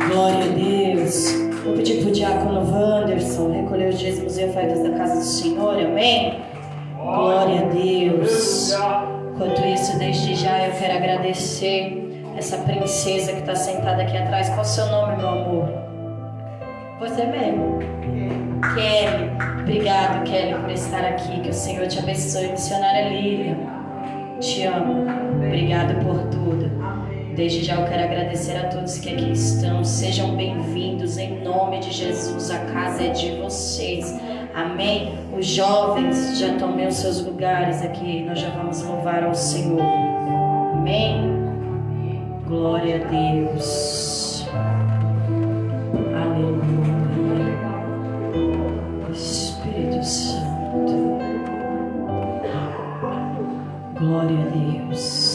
Glória a Deus. Vou pedir para o diácono Wanderson recolher os dízimos e ofertas da casa do Senhor, amém? Glória a Deus. Enquanto isso, desde já eu quero agradecer essa princesa que está sentada aqui atrás. Qual é o seu nome, meu amor? Você mesmo? Kelly. Obrigado, Kelly, por estar aqui. Que o Senhor te abençoe. Missionária Lília, te amo. Obrigado por tudo. Desde já eu quero agradecer a todos que aqui estão. Sejam bem-vindos em nome de Jesus. A casa é de vocês. Amém? Os jovens já tomem os seus lugares aqui. Nós já vamos louvar ao Senhor. Amém? Glória a Deus. Aleluia. Espírito Santo. Glória a Deus.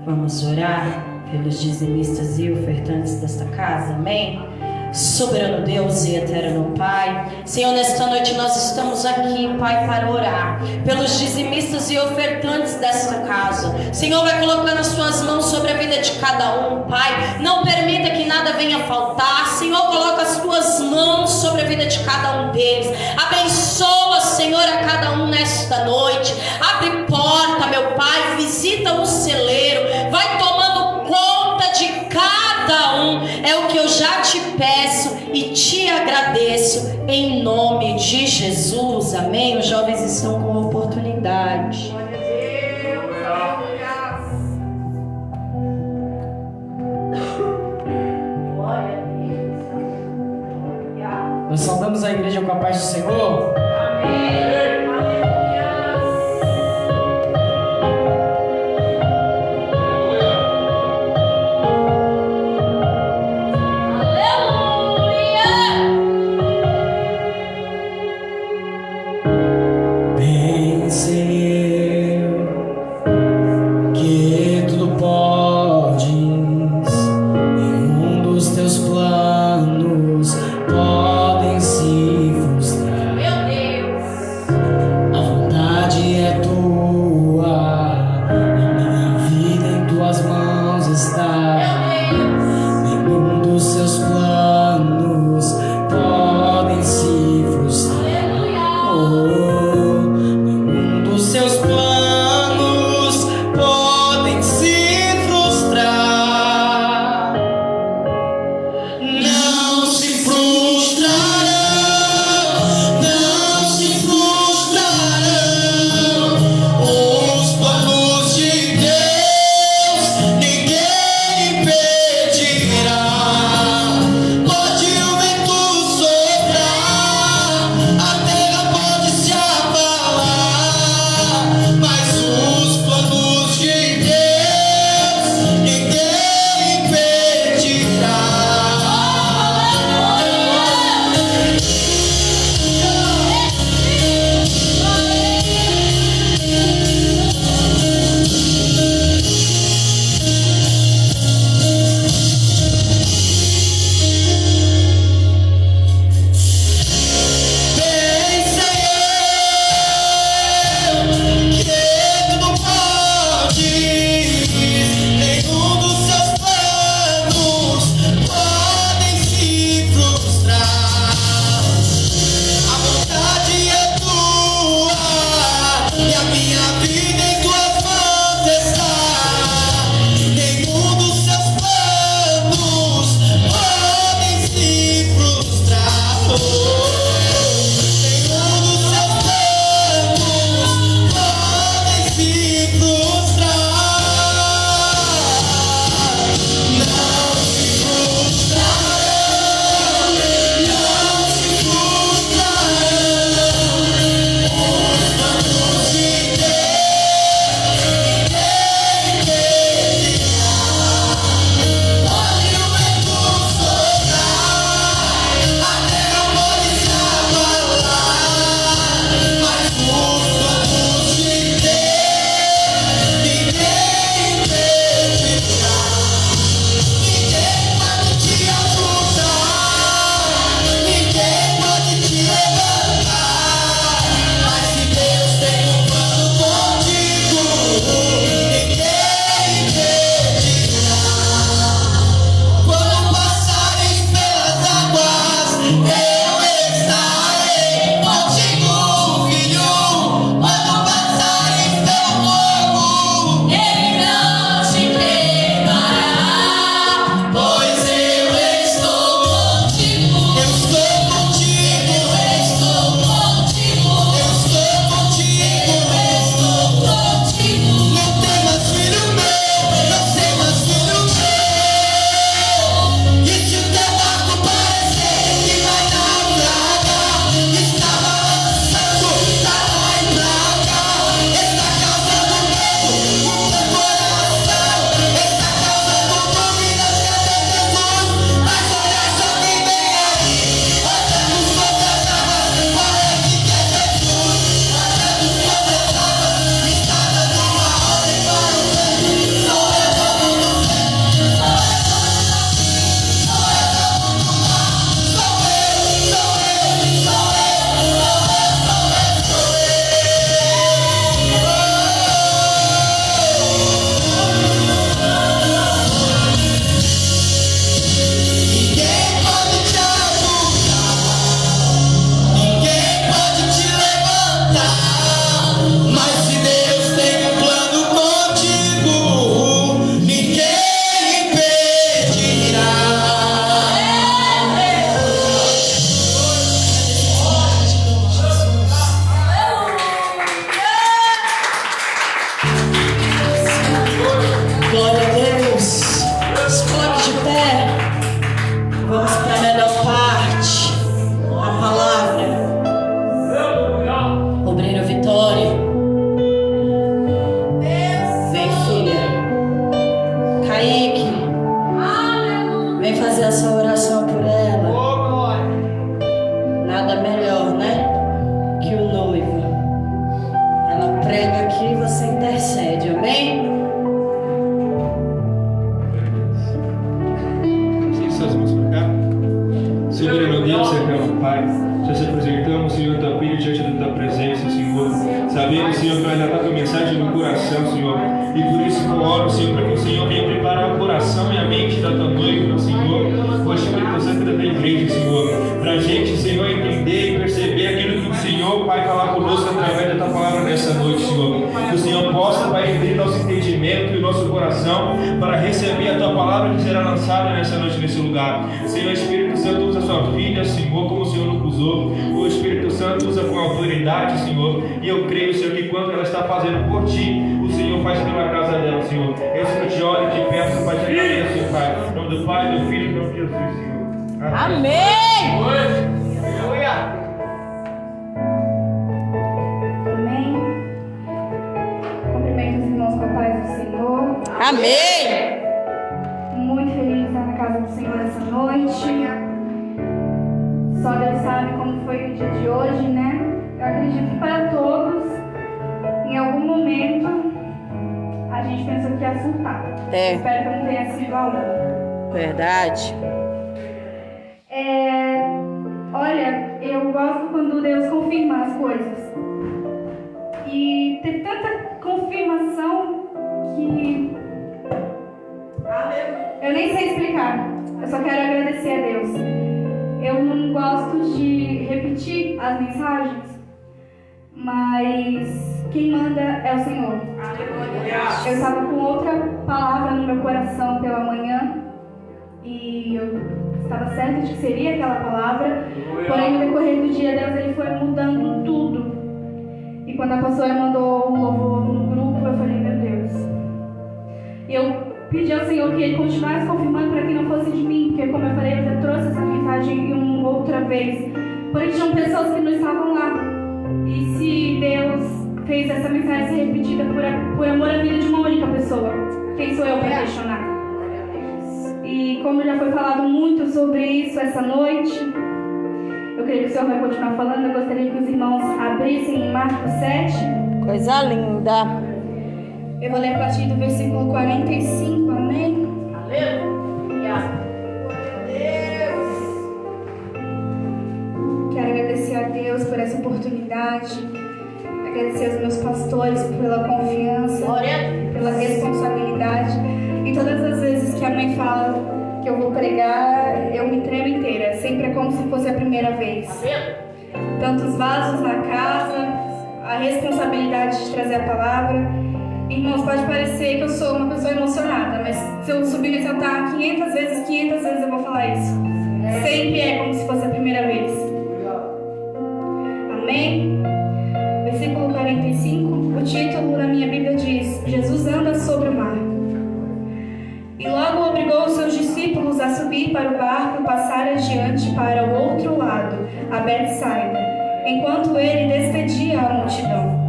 Vamos orar pelos dizimistas e ofertantes desta casa, amém? Soberano Deus e eterno Pai, Senhor, nesta noite nós estamos aqui, Pai, para orar pelos dizimistas e ofertantes desta casa. Senhor, vai colocando as suas mãos sobre a vida de cada um, Pai. Não permita que nada venha faltar. Senhor, coloca as tuas mãos sobre a vida de cada um deles. Abençoa, Senhor, a cada um nesta noite. Abre porta, meu Pai, visita o celeiro. Vai tomando conta de cada um. É o que eu já te peço e te agradeço em nome de Jesus, amém? Os jovens estão com oportunidade. Glória a Deus. Nós saudamos a igreja com a paz do Senhor. Amém. Meu Deus. Vamos para a melhor parte. A palavra. Obreiro Vitória. Vem, filha. Kaique. Vem fazer a sua oração por ela. Nada melhor, né? Que o noivo. Ela prega aqui e você intercede, amém? Senhor, meu Deus, eterno Pai, já se apresentamos, Senhor, tua filha diante da tua presença, Senhor. Sabemos, Senhor, que ainda está tua mensagem no coração, Senhor. E por isso eu oro, Senhor, para que o Senhor venha preparar o coração e a mente da tua noiva, Senhor, o Espírito Santo da tua igreja, Senhor. Para a gente, Senhor, entender e perceber aquilo que o Senhor, Pai, falar conosco através da tua palavra nessa noite, Senhor. Que o Senhor possa, Pai, abrir nosso entendimento e o nosso coração para receber a tua palavra que será lançada nessa noite, nesse lugar. Senhor, Espírito Santo, usa a sua filha, Senhor, como o Senhor nos usou. O Espírito Santo usa com autoridade, Senhor. E eu creio, Senhor, que quanto ela está fazendo por ti, o Senhor faz pela casa dela, Senhor. Eu, Senhor, te oro e te peço, Pai, te agradeço, Pai. Em nome do Pai, do Filho e do nome de Jesus, Senhor. Amém! Amém. Cumprimento os irmãos com a paz do Senhor. Amém! Muito feliz de estar na casa do Senhor essa noite. Só Deus sabe como foi o dia de hoje, né? Eu acredito que para todos, em algum momento, a gente pensou que ia surtar. Espero que não tenha sido a única. Verdade. Olha, eu gosto quando Deus confirma as coisas. E ter tanta confirmação que eu nem sei explicar. Eu só quero agradecer a Deus. Eu não gosto de repetir as mensagens, mas quem manda é o Senhor. Eu estava com outra palavra no meu coração pela manhã e eu estava certa de que seria aquela palavra, porém no decorrer do dia Deus ele foi mudando tudo. E quando a pastora mandou o louvor no grupo, eu falei, meu Deus. E eu pedi ao Senhor que Ele continuasse confirmando para que não fosse de mim, porque como eu falei, eu já trouxe essa mensagem uma outra vez. Porém, tinham pessoas que não estavam lá. E se Deus fez essa mensagem ser repetida por amor à vida de uma única pessoa, quem sou eu para questionar? E como já foi falado muito sobre isso essa noite, eu creio que o Senhor vai continuar falando. Eu gostaria que os irmãos abrissem em Marcos 7. Coisa linda. Eu vou ler a partir do versículo 45, amém? Aleluia. Quero agradecer a Deus por essa oportunidade, agradecer aos meus pastores pela confiança, pela responsabilidade. E todas as vezes que a mãe fala que eu vou pregar, eu me tremo inteira, sempre é como se fosse a primeira vez. Tantos vasos na casa, a responsabilidade de trazer a palavra. Irmãos, pode parecer que eu sou uma pessoa emocionada, mas se eu subir nesse altar 500 vezes eu vou falar isso. Sempre é como se fosse a primeira vez. Amém? Versículo 45, o título da minha Bíblia diz: Jesus anda sobre o mar. E logo obrigou os seus discípulos a subir para o barco e passar adiante para o outro lado, a Betsaida, enquanto ele despedia a multidão.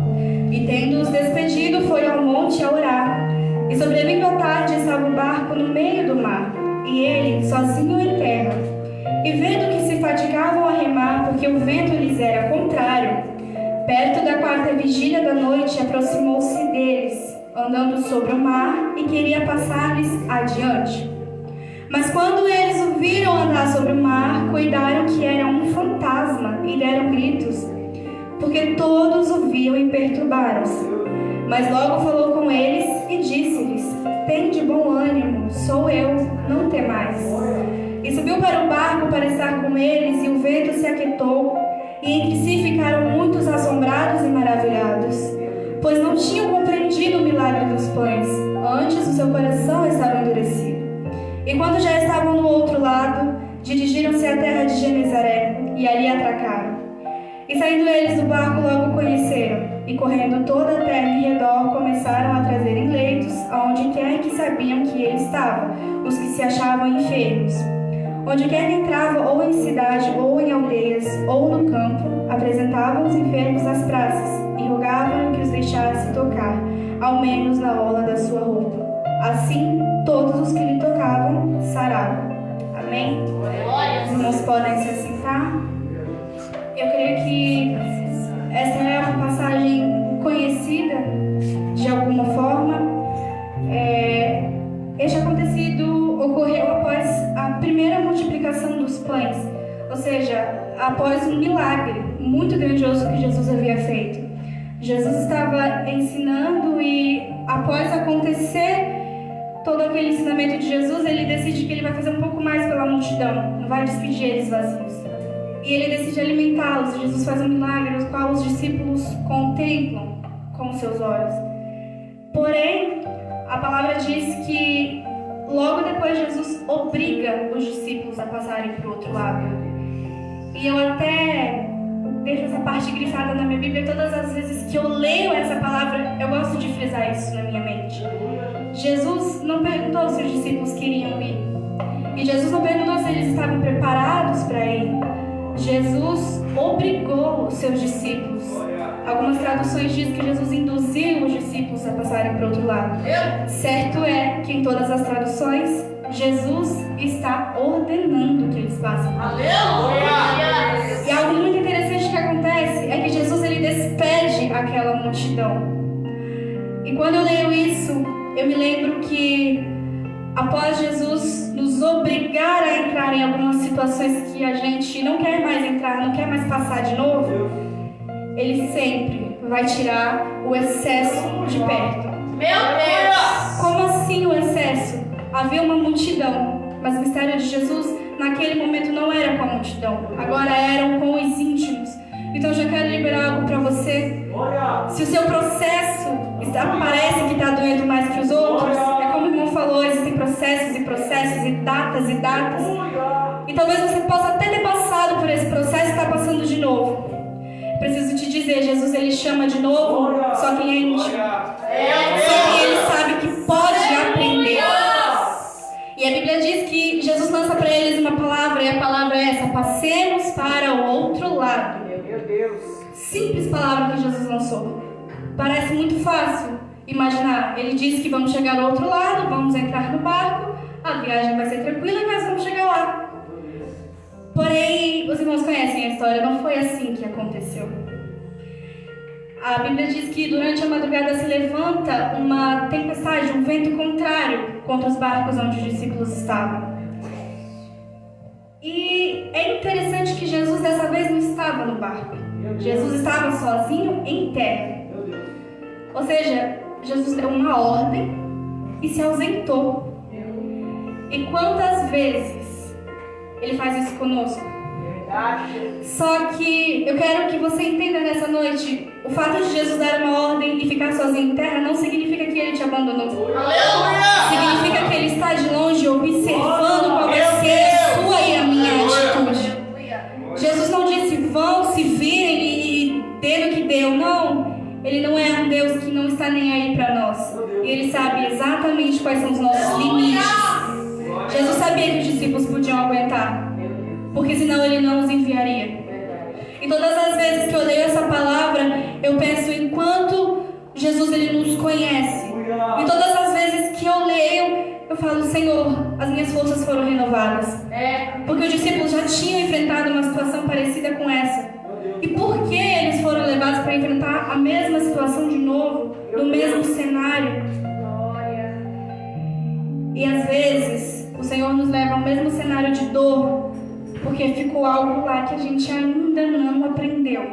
E tendo-os despedido, foi ao monte a orar. E sobrevindo à tarde, estava o barco no meio do mar, e ele, sozinho em terra. E vendo que se fatigavam a remar, porque o vento lhes era contrário, perto da quarta vigília da noite, aproximou-se deles, andando sobre o mar, e queria passar-lhes adiante. Mas quando eles o viram andar sobre o mar, cuidaram que era um fantasma, e deram gritos, porque todos o viam e perturbaram-se. Mas logo falou com eles e disse-lhes: tende bom ânimo, sou eu, não temais. E subiu para o barco para estar com eles, e o vento se aquietou, e entre si ficaram muitos assombrados e maravilhados, pois não tinham compreendido o milagre dos pães, antes o seu coração estava endurecido. E quando já estavam no outro lado, dirigiram-se à terra de Genezaré, e ali atracaram. E saindo eles do barco, logo o conheceram, e correndo toda a terra em redor, começaram a trazer em leitos, aonde quer que sabiam que ele estava, os que se achavam enfermos. Onde quer que entrava, ou em cidade, ou em aldeias, ou no campo, apresentavam os enfermos nas praças e rogavam que os deixasse tocar, ao menos na orla da sua roupa. Assim, todos os que lhe tocavam saravam. Amém? Os irmãos podem se assentar. Eu creio que essa é uma passagem conhecida de alguma forma. Este acontecido ocorreu após a primeira multiplicação dos pães, ou seja, após um milagre muito grandioso que Jesus havia feito. Jesus estava ensinando e, após acontecer todo aquele ensinamento de Jesus, ele decide que ele vai fazer um pouco mais pela multidão, não vai despedir eles vazios. E ele decide alimentá-los. Jesus faz um milagre, o qual os discípulos contemplam com seus olhos. Porém, a palavra diz que logo depois Jesus obriga os discípulos a passarem para o outro lado. E eu até deixo essa parte grifada na minha Bíblia. Todas as vezes que eu leio essa palavra, eu gosto de frisar isso na minha mente. Jesus não perguntou se os discípulos queriam ir. E Jesus não perguntou se eles estavam preparados para ir. Jesus obrigou os seus discípulos. Algumas traduções dizem que Jesus induziu os discípulos a passarem para o outro lado. Certo é que em todas as traduções, Jesus está ordenando que eles passem. E algo muito interessante que acontece é que Jesus ele despede aquela multidão. E quando eu leio isso, eu me lembro que após Jesus nos obrigar a entrar em algumas situações que a gente não quer mais entrar, não quer mais passar de novo, Ele sempre vai tirar o excesso de perto. Meu Deus! Como assim o excesso? Havia uma multidão, mas o mistério de Jesus naquele momento não era com a multidão, agora eram com os íntimos. Então eu já quero liberar algo para você. Se o seu processo parece que está doendo mais que os outros, é como o irmão falou, existem processos e processos e datas e datas. E talvez você possa até ter passado por esse processo e está passando de novo. Preciso te dizer, Jesus ele chama de novo só quem é íntimo. Só quem ele sabe que pode aprender. E a Bíblia diz que Jesus lança para eles uma palavra, e a palavra é essa: passemos para o outro lado. Meu Deus. Simples palavra que Jesus lançou. Parece muito fácil imaginar. Ele disse que vamos chegar ao outro lado, vamos entrar no barco, a viagem vai ser tranquila e nós vamos chegar lá. Porém, os irmãos conhecem a história, não foi assim que aconteceu. A Bíblia diz que durante a madrugada se levanta uma tempestade, um vento contrário contra os barcos onde os discípulos estavam. E é interessante que Jesus dessa vez não estava no barco. Jesus estava sozinho em terra. Ou seja, Jesus deu uma ordem e se ausentou. E quantas vezes Ele faz isso conosco? Só que eu quero que você entenda nessa noite, o fato de Jesus dar uma ordem e ficar sozinho em terra não significa que Ele te abandonou. Significa que Ele está de longe observando qual vai ser a sua e a minha atitude. Jesus não disse, vão, se virem e dê no que deu. Não, Ele não é um Deus que não está nem aí para nós. E Ele sabe exatamente quais são os nossos limites. Jesus sabia que os discípulos podiam aguentar, porque senão Ele não os enviaria. E todas as vezes que eu leio essa palavra, eu penso em quanto Jesus ele nos conhece. E todas as vezes que eu leio, eu falo, Senhor, as minhas forças foram renovadas. Porque os discípulos já tinham enfrentado uma situação parecida com essa. E por que eles foram levados para enfrentar a mesma situação de novo, no mesmo cenário? E às vezes, o Senhor nos leva ao mesmo cenário de dor, porque ficou algo lá que a gente ainda não aprendeu.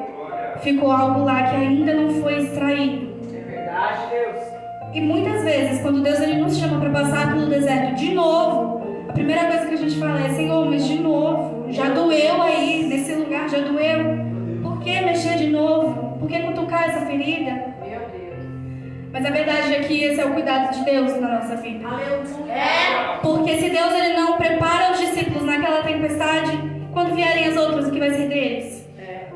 Ficou algo lá que ainda não foi extraído. É verdade, Deus. E muitas vezes, quando Deus ele nos chama para passar pelo deserto de novo, a primeira coisa que a gente fala é, Senhor, mas de novo, já doeu aí, nesse lugar já doeu. Por que mexer de novo? Por que cutucar essa ferida? Meu Deus. Mas a verdade é que esse é o cuidado de Deus na nossa vida. Porque se Deus ele não prepara os discípulos naquela tempestade, quando vierem as outras, o que vai ser deles?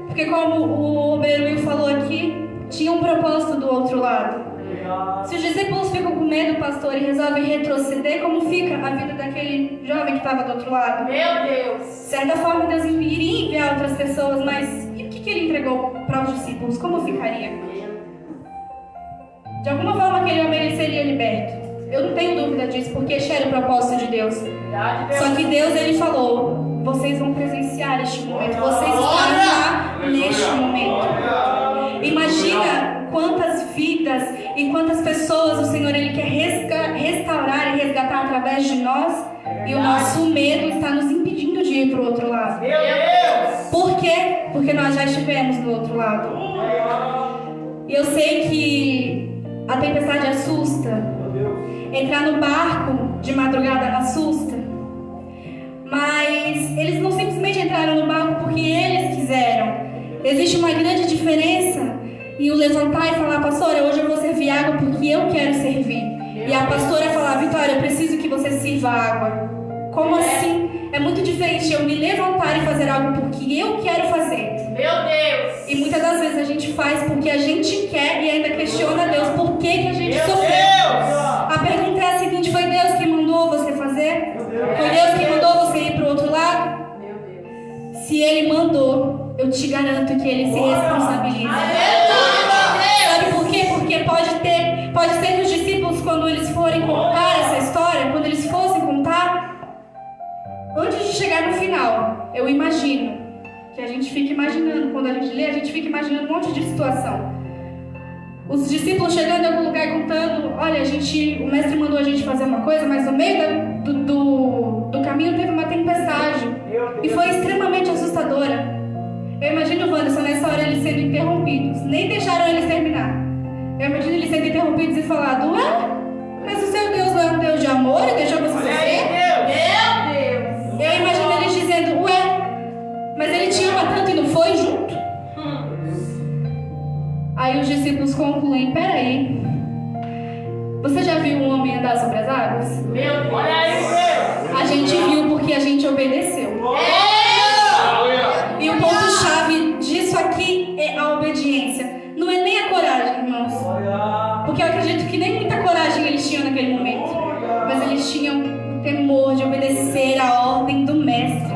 Porque como o Oberuil falou aqui, tinha um propósito do outro lado. Se os discípulos ficam com medo, pastor, e resolvem retroceder, como fica a vida daquele jovem que estava do outro lado? Meu Deus. De certa forma, Deus iria enviar outras pessoas, mas e o que ele entregou para os discípulos? Como ficaria? De alguma forma, aquele homem ele seria liberto. Eu não tenho dúvida disso, porque este era o propósito de Deus. Só que Deus, ele falou, vocês vão presenciar este momento, vocês estarão lá neste momento. Imagina quantas vidas e quantas pessoas o Senhor ele quer restaurar e resgatar através de nós, e o nosso medo está nos impedindo de ir para o outro lado. Meu Deus. Por quê? Porque nós já estivemos do outro lado. E eu sei que a tempestade assusta, entrar no barco de madrugada assusta, mas eles não simplesmente entraram no barco porque eles quiseram. Existe uma grande diferença em o levantar e falar, pastora, hoje eu vou servir água porque eu quero servir. E a pastora falar, Vitória, eu preciso que você sirva água. Como assim? É muito diferente eu me levantar e fazer algo porque eu quero fazer. Meu Deus. E muitas das vezes a gente faz porque a gente quer e ainda questiona Deus por que a gente sofreu. A pergunta é a seguinte, foi Deus que mandou você fazer? Foi Deus que mandou você ir para o outro lado? Se Ele mandou, eu te garanto que Ele se responsabiliza. Sabe por quê? Porque pode ser que os discípulos, quando eles forem contar essa história, quando eles fossem contar, antes de chegar no final, eu imagino que a gente fica imaginando, quando a gente lê, a gente fica imaginando um monte de situação. Os discípulos chegando em algum lugar contando, olha, o mestre mandou a gente fazer uma coisa, mas no meio do caminho teve uma tempestade. E foi extremamente assustadora. Eu imagino o Wanderson nessa hora eles sendo interrompidos. Nem deixaram eles terminar. Eu imagino eles sendo interrompidos e falando, ué, mas o seu Deus não é um Deus de amor e deixou você sofrer? Meu Deus. Eu imagino eles dizendo, ué, mas ele te ama tanto e não foi junto? Aí os discípulos concluem, peraí, você já viu um homem andar sobre as águas? Meu Deus. Olha aí, Deus. A gente viu porque a gente obedeceu. E o ponto-chave disso aqui é a obediência. Não é nem a coragem, irmãos. Porque eu acredito que nem muita coragem eles tinham naquele momento. Mas eles tinham o temor de obedecer a ordem do mestre.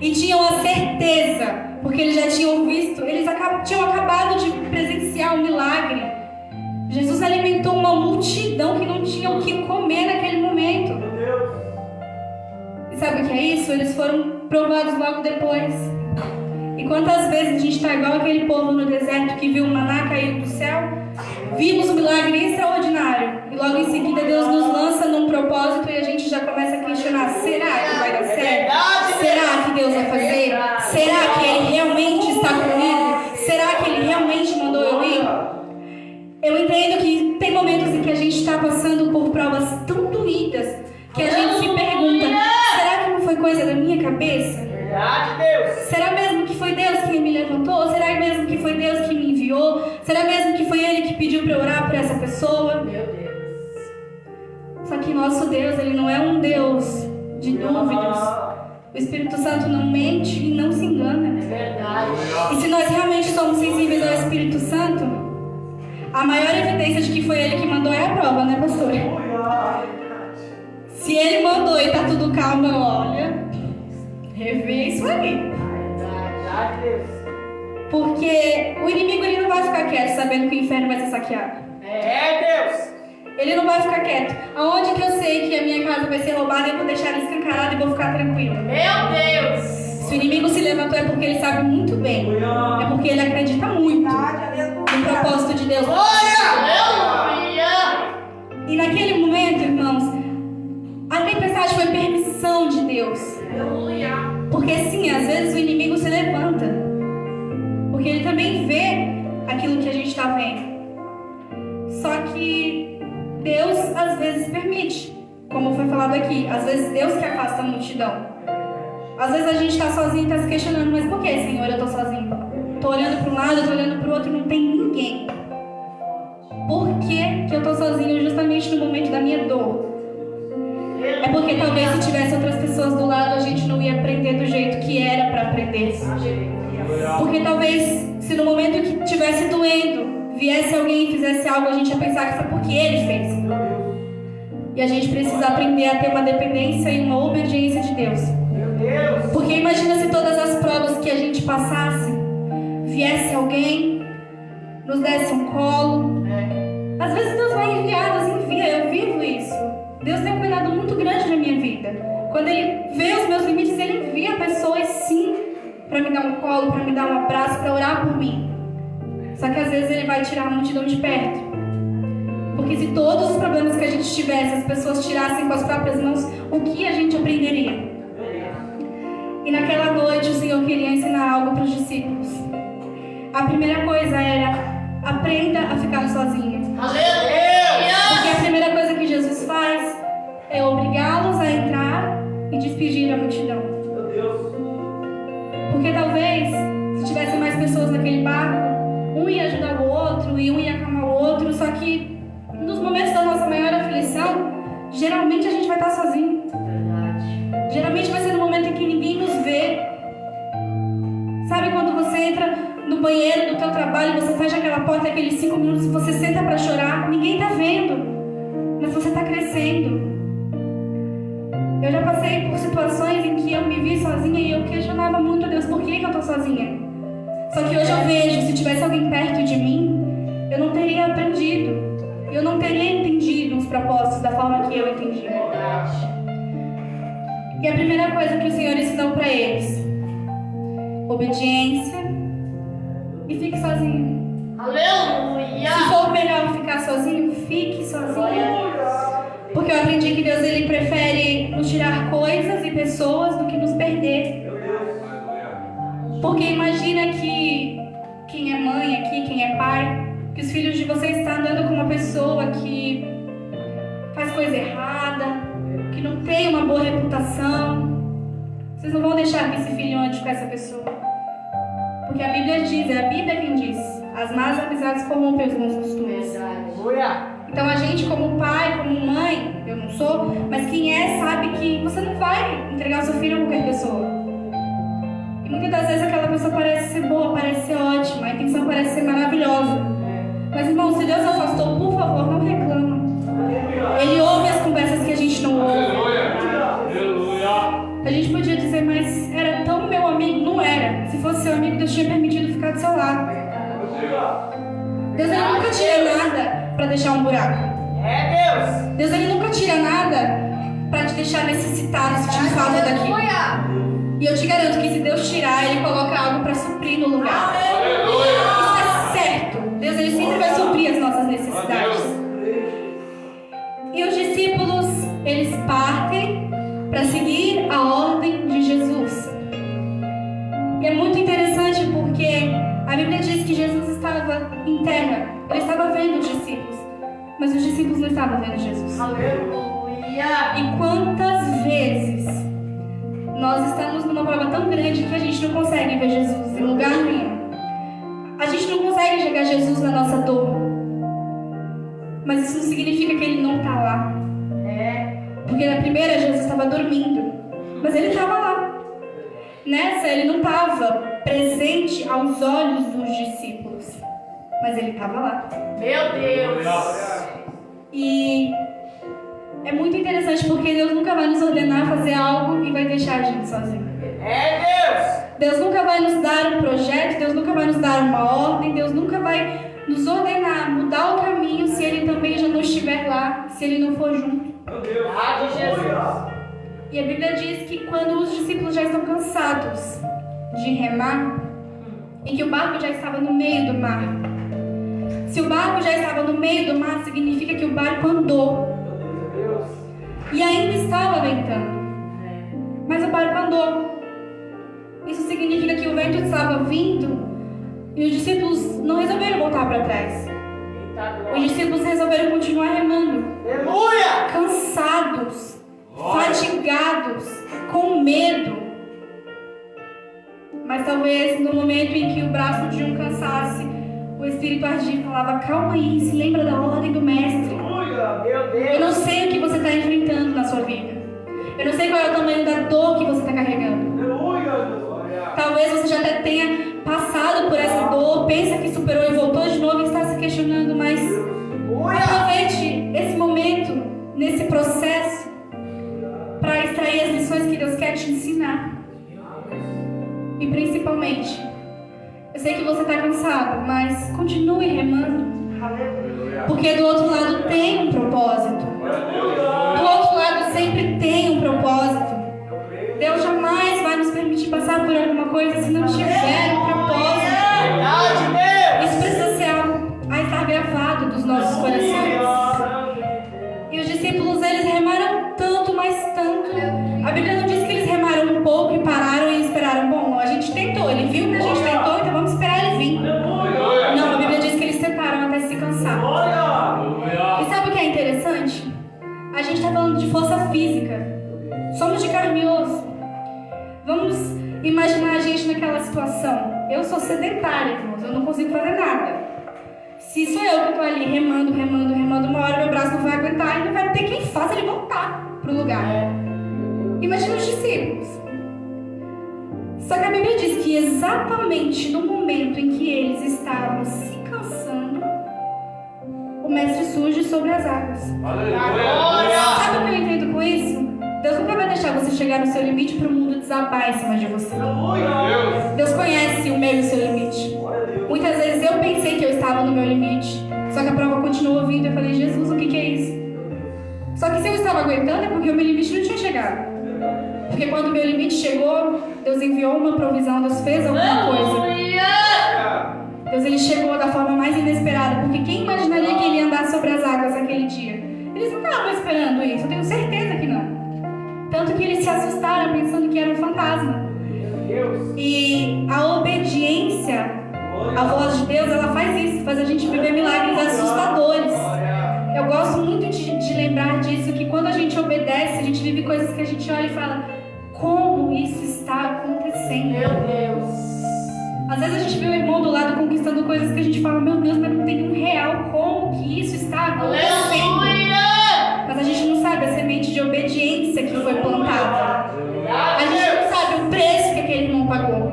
E tinham a certeza, porque eles já tinham visto, eles tinham acabado de presenciar um milagre. Jesus alimentou uma multidão que não tinha o que comer naquele momento. E sabe o que é isso? Eles foram provados logo depois. E quantas vezes a gente está igual aquele povo no deserto que viu o maná cair do céu? Vimos um milagre extraordinário. E logo em seguida Deus nos lança num propósito e a gente já começa a questionar: será que vai dar certo? Será que Deus vai fazer? Será que Ele realmente está comigo? Será que Ele realmente mandou eu ir? Eu entendo que tem momentos em que a gente está passando por provas tão doídas que a gente se pergunta: será que não foi coisa da minha cabeça? Verdade, Deus. Será mesmo que foi Deus que me levantou? Será mesmo que foi Deus que me enviou? Será mesmo que foi Ele que pediu para eu orar por essa pessoa? Meu Deus. Só que nosso Deus, Ele não é um Deus de dúvidas. O Espírito Santo não mente e não se engana. Verdade. E se nós realmente somos sensíveis ao Espírito Santo, a maior evidência de que foi Ele que mandou é a prova, né, pastor? Se Ele mandou e tá tudo calmo, olha, revê isso aí. Verdade, Deus. Porque o inimigo ele não vai ficar quieto sabendo que o inferno vai ser saqueado. É, Deus. Ele não vai ficar quieto. Aonde que eu sei que a minha casa vai ser roubada, eu vou deixar ela escancarada e vou ficar tranquilo. Meu Deus. Se o inimigo se levantou é porque ele sabe muito bem. É porque ele acredita muito no propósito de Deus. Aleluia. E naquele momento, irmãos, a tempestade foi permissão de Deus. Aleluia. Porque sim, às vezes o inimigo se levanta. Porque ele também vê aquilo que a gente está vendo. Só que Deus às vezes permite. Como foi falado aqui, às vezes Deus que afasta a multidão. Às vezes a gente está sozinho e está se questionando: mas por que, Senhor, eu estou sozinho? Estou olhando para um lado, estou olhando para o outro e não tem ninguém. Por que eu estou sozinho justamente no momento da minha dor? É porque talvez se tivesse outras pessoas do lado, a gente não ia aprender do jeito que era para aprender. Porque talvez, se no momento que estivesse doendo, viesse alguém e fizesse algo, a gente ia pensar que foi porque ele fez. E a gente precisa aprender a ter uma dependência e uma obediência de Deus. Porque imagina se todas as provas que a gente passasse, viesse alguém, nos desse um colo. Às vezes Deus vai enviar, Deus envia, eu vivo isso. Deus tem um cuidado muito grande na minha vida. Quando Ele vê os meus limites, Ele envia pessoas sim, para me dar um colo, para me dar um abraço, para orar por mim. Só que às vezes Ele vai tirar a multidão de perto. Porque se todos os problemas que a gente tivesse, as pessoas tirassem com as próprias mãos, o que a gente aprenderia? E naquela noite o Senhor queria ensinar algo para os discípulos. A primeira coisa era: aprenda a ficar sozinha. Porque a primeira coisa que Jesus faz é obrigá-los a entrar e despedir a multidão. Porque talvez, se tivessem mais pessoas naquele barco, um ia ajudar o outro e um ia acalmar o outro, só que nos momentos da nossa maior aflição, geralmente a gente vai estar sozinho. Geralmente vai ser no momento em que ninguém nos vê. Sabe quando você entra no banheiro do teu trabalho, você fecha aquela porta, aqueles 5 minutos, você senta para chorar, ninguém tá vendo, mas você tá crescendo. Eu já passei por situações em que eu me vi sozinha e eu questionava muito a Deus, por que eu tô sozinha? Só que hoje eu vejo, se tivesse alguém perto de mim, eu não teria aprendido, eu não teria entendido os propósitos da forma que eu entendi. E a primeira coisa que o Senhor ensinou para eles: obediência e fique sozinho. Aleluia! Se for melhor ficar sozinho, fique sozinho. Porque eu aprendi que Deus ele prefere nos tirar coisas e pessoas do que nos perder. Porque imagina que quem é mãe aqui, quem é pai, que os filhos de vocês estão andando com uma pessoa que faz coisa errada, que não tem uma boa reputação. Vocês não vão deixar que esse filho ande com essa pessoa. Porque a Bíblia diz, é a Bíblia quem diz: as más amizades corrompem os bons costumes. Então a gente como pai, como mãe, eu não sou, mas quem é sabe que você não vai entregar o seu filho a qualquer pessoa. E muitas das vezes aquela pessoa parece ser boa, parece ser ótima, a intenção parece ser maravilhosa. Mas irmão, se Deus afastou, por favor, não reclama. Ele ouve as conversas que a gente não ouve. A gente podia dizer, mas era tão meu amigo. Não era. Se fosse seu amigo, Deus tinha permitido ficar do seu lado. Deus ele nunca tira nada para deixar um buraco. Deus ele nunca tira nada para te deixar necessitado, se te falta daqui. E eu te garanto que se Deus tirar, Ele coloca algo para suprir no lugar. Isso é certo. Deus ele sempre vai suprir as nossas necessidades. E os discípulos, eles partem para seguir a ordem de Jesus. E é muito interessante porque a Bíblia diz que Jesus estava em terra. Ele estava vendo os discípulos, mas os discípulos não estavam vendo Jesus. Aleluia! E quantas vezes nós estamos numa prova tão grande que a gente não consegue ver Jesus em lugar nenhum. A gente não consegue chegar a Jesus na nossa dor. Mas isso não significa que Ele não está lá. Porque na primeira Jesus estava dormindo, mas Ele estava lá. Nessa Ele não estava presente aos olhos dos discípulos, mas Ele estava lá. Meu Deus! E é muito interessante porque Deus nunca vai nos ordenar a fazer algo e vai deixar a gente sozinho. Deus nunca vai nos dar um projeto, Deus nunca vai nos dar uma ordem, Deus nunca vai nos ordenar, mudar o caminho se Ele também já não estiver lá, se Ele não for junto. E a Bíblia diz que quando os discípulos já estão cansados de remar e que o barco já estava no meio do mar. Se o barco já estava no meio do mar, significa que o barco andou. E ainda estava ventando. Mas o barco andou. Isso significa que o vento estava vindo e os discípulos não resolveram voltar para trás. Os discípulos resolveram continuar remando. Aleluia! Cansados, fatigados, com medo. Mas talvez no momento em que o braço de um cansasse, o Espírito ardia e falava: calma aí, se lembra da ordem do Mestre. Eu não sei o que você está enfrentando na sua vida. Eu não sei qual é o tamanho da dor que você está carregando. Talvez você já até tenha passado por essa dor, pensa que superou e voltou de novo e está se questionando, mas aproveite esse momento, nesse processo, para extrair as lições que Deus quer te ensinar. E principalmente, eu sei que você está cansado, mas continue remando. Porque do outro lado tem um propósito. Do outro lado sempre tem um propósito. Deus jamais vai nos permitir passar por alguma coisa se não tiver um propósito. Isso precisa ser algo a estar gravado dos nossos corações. E os discípulos, eles remaram tanto, mas tanto. A Bíblia não diz que eles remaram um pouco e pararam e esperaram. Bom, a gente tentou, ele viu que a gente tentou, então vamos esperar ele vir. Não, a Bíblia diz que eles tentaram até se cansar. E sabe o que é interessante? A gente está falando de força física. Somos de carne e osso. Vamos imaginar a gente naquela situação. Eu sou sedentária, irmãos, eu não consigo fazer nada. Se sou eu que estou ali remando, uma hora meu braço não vai aguentar e não vai ter quem faça ele voltar para o lugar. Imagina os discípulos. Só que a Bíblia diz que exatamente no momento em que eles estavam se cansando, o mestre surge sobre as águas. Sabe o que eu entendo com isso? Deus nunca vai deixar você chegar no seu limite para o mundo desabar em cima de você. Deus conhece o meu e o seu limite. Muitas vezes eu pensei que eu estava no meu limite, só que a prova continuou vindo e eu falei, Jesus, o que é isso? Só que se eu estava aguentando é porque o meu limite não tinha chegado. Porque quando o meu limite chegou, Deus enviou uma provisão, Deus fez alguma coisa. Deus, ele chegou da forma mais inesperada, porque quem imaginaria que ele ia andar sobre as águas naquele dia? Eles não estavam esperando isso, eu tenho certeza que não. Tanto que eles se assustaram pensando que era um fantasma. E a obediência à voz de Deus, ela faz isso, faz a gente viver milagres assustadores. Eu gosto muito de lembrar disso, que quando a gente obedece, a gente vive coisas que a gente olha e fala, como isso está acontecendo? Meu Deus. Às vezes a gente vê o irmão do lado conquistando coisas que a gente fala, meu Deus, mas não tem um real, como que isso está acontecendo? Mas a gente não sabe a semente de obediência que foi plantada. A gente não sabe o preço que aquele irmão pagou.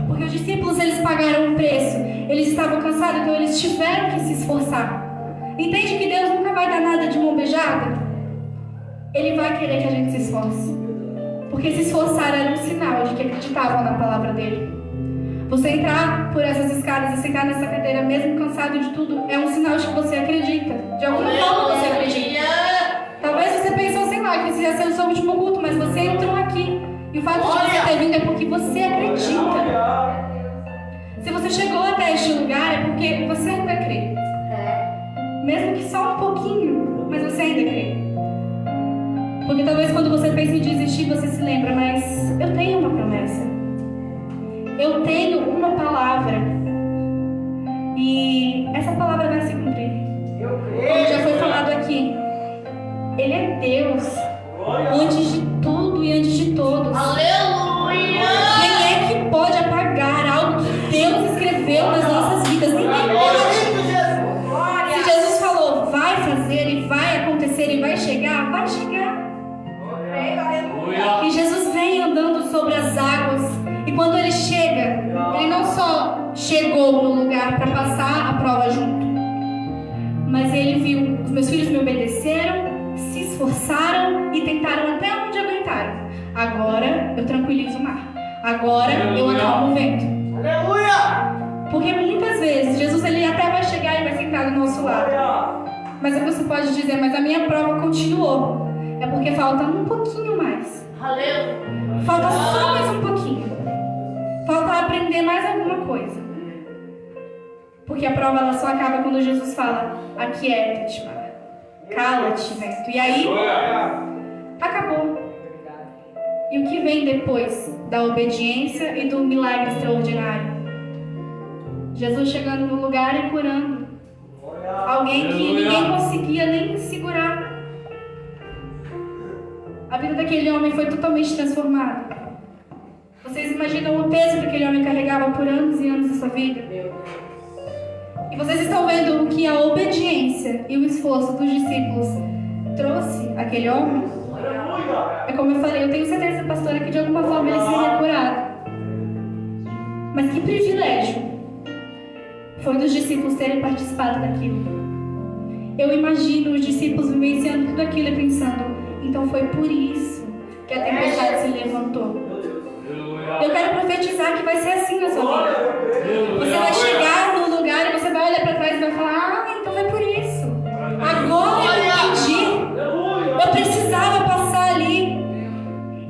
Porque os discípulos, eles pagaram um preço. Eles estavam cansados, então eles tiveram que se esforçar. Entende que Deus nunca vai dar nada de mão beijada? Ele vai querer que a gente se esforce. Porque se esforçar era um sinal de que acreditavam na palavra dele. Você entrar por essas escadas e sentar nessa cadeira, mesmo cansado de tudo, é um sinal de que você acredita. De alguma forma você acredita. Talvez você pensou, sei lá, que esse ia ser o seu último culto, mas você entrou aqui. E o fato de você ter vindo é porque você acredita. Se você chegou até este lugar, é porque você ainda crê. Mesmo que só um pouquinho, mas você ainda crê. Porque talvez quando você pensa em desistir, você se lembra, mas eu tenho uma promessa. Eu tenho uma palavra. E essa palavra vai se cumprir. Como já foi falado aqui, Ele é Deus. Antes de tudo e antes de todos. Aleluia! Quem é que pode apagar algo que Deus escreveu nas nossas vidas? Ninguém pode. Se Jesus falou, vai fazer e vai acontecer e vai chegar, vai chegar. E Jesus vem andando sobre as águas. E quando ele chega, ele não só chegou no lugar para passar a prova junto, mas ele viu, os meus filhos me obedeceram, se esforçaram e tentaram até onde aguentaram. Agora eu tranquilizo o mar. Agora eu acalmo o vento. Aleluia! Porque muitas vezes Jesus, ele até vai chegar e vai sentar do nosso lado. Mas aí você pode dizer, mas a minha prova continuou. É porque falta um pouquinho mais. Aleluia! Falta só mais um pouquinho. Falta aprender mais alguma coisa. Porque a prova, ela só acaba quando Jesus fala, aquieta-te, mar. Cala-te, vento. E aí, acabou. E o que vem depois da obediência e do milagre extraordinário? Jesus chegando no lugar e curando alguém que ninguém conseguia nem segurar. A vida daquele homem foi totalmente transformada. Vocês imaginam o peso que aquele homem carregava por anos e anos da sua vida? E vocês estão vendo o que a obediência e o esforço dos discípulos trouxe àquele homem? É como eu falei, eu tenho certeza, pastora, que de alguma forma ele seria curado. Mas que privilégio foi dos discípulos terem participado daquilo. Eu imagino os discípulos vivenciando tudo aquilo e pensando, então foi por isso que a tempestade se levantou. Eu quero profetizar que vai ser assim na sua vida. Você vai chegar num lugar e você vai olhar para trás e vai falar, então foi por isso. Agora eu entendi. Eu precisava passar ali.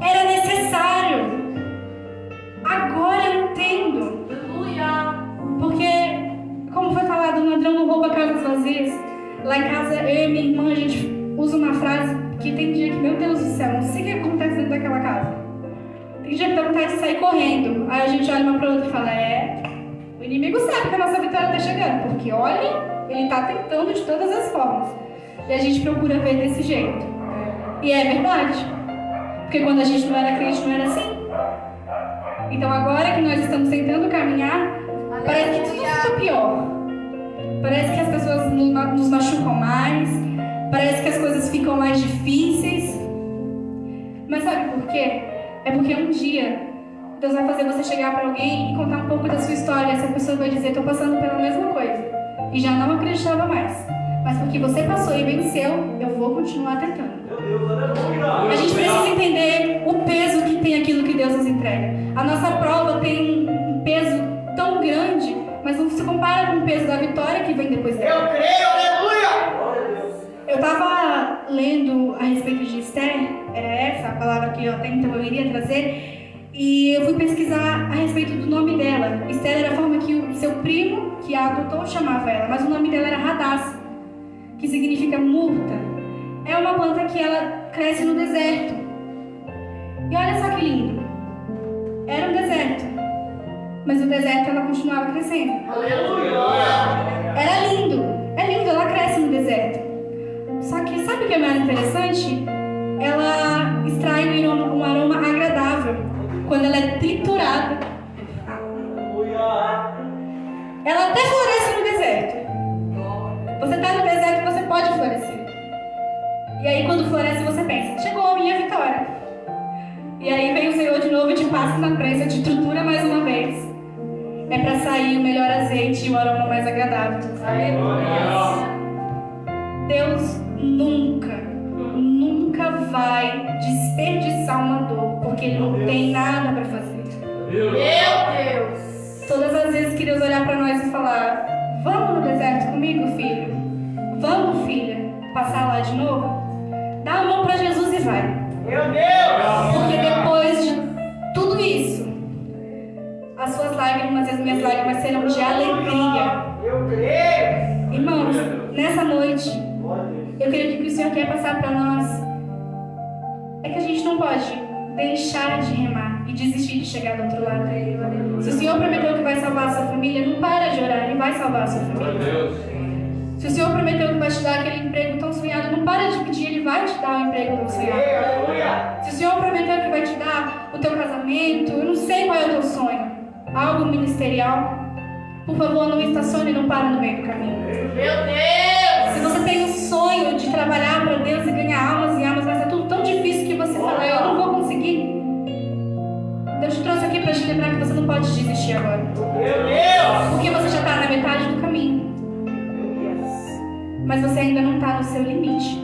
Era necessário. Agora eu entendo. Porque, como foi falado, o ladrão não rouba casas vazias. Lá em casa, eu e minha irmã, a gente usa uma frase que tem dia que, meu Deus do céu, não sei o que acontece dentro daquela casa. Tem dia que dá vontade de sair correndo. Aí a gente olha uma pra outra e fala, o inimigo sabe que a nossa vitória tá chegando. Porque, olha, ele tá tentando de todas as formas. E a gente procura ver desse jeito. E é verdade. Porque quando a gente não era crente, não era assim. Então agora que nós estamos tentando caminhar, parece que tudo fica pior. Parece que as pessoas nos machucam mais. Parece que as coisas ficam mais difíceis. Mas sabe por quê? É porque um dia Deus vai fazer você chegar para alguém e contar um pouco da sua história. Essa pessoa vai dizer, estou passando pela mesma coisa. E já não acreditava mais. Mas porque você passou e venceu, eu vou continuar tentando. A gente precisa entender o peso que tem aquilo que Deus nos entrega. A nossa prova tem um peso tão grande, mas não se compara com o peso da vitória que vem depois dela. Eu creio, aleluia! Eu estava lendo a respeito de Esther, era essa a palavra que eu até então eu iria trazer, e eu fui pesquisar a respeito do nome dela. Esther era a forma que o seu primo, que a adotou, chamava ela, mas o nome dela era Hadassah, que significa murta. É uma planta que ela cresce no deserto. E olha só que lindo. Era um deserto, mas no deserto ela continuava crescendo. Era lindo. É lindo, ela cresce no deserto. Só que sabe o que é mais interessante? Ela extrai um aroma agradável quando ela é triturada. Ela até floresce no deserto. Você está no deserto, você pode florescer. E aí quando floresce você pensa, chegou a minha vitória. E aí vem o Senhor de novo e te passa na prensa, te tritura mais uma vez. É para sair o melhor azeite e o aroma mais agradável. Deus nunca vai desperdiçar uma dor, porque Ele não tem nada para fazer. Meu Deus! Todas as vezes que Deus olhar para nós e falar, vamos no deserto comigo, filho? Vamos, filha, passar lá de novo? Dá a mão para Jesus e vai. Meu Deus! Porque depois de tudo isso, as suas lágrimas e as minhas lágrimas serão de alegria. Eu creio! Irmãos, nessa noite, eu creio que o que o Senhor quer passar para nós é que a gente não pode deixar de remar e desistir de chegar do outro lado. Se o Senhor prometeu que vai salvar a sua família, não para de orar, Ele vai salvar a sua família. Se o Senhor prometeu que vai te dar aquele emprego tão sonhado, não para de pedir, Ele vai te dar o emprego tão sonhado. Se o Senhor prometeu que vai te dar o teu casamento, eu não sei qual é o teu sonho, algo ministerial, por favor, não estacione e não para no meio do caminho. Meu Deus! Se você tem um sonho de trabalhar para Deus e ganhar almas e almas, mas é tudo tão difícil que você fala, eu não vou conseguir. Deus te trouxe aqui para te lembrar que você não pode desistir agora. Porque você já está na metade do caminho. Mas você ainda não está no seu limite.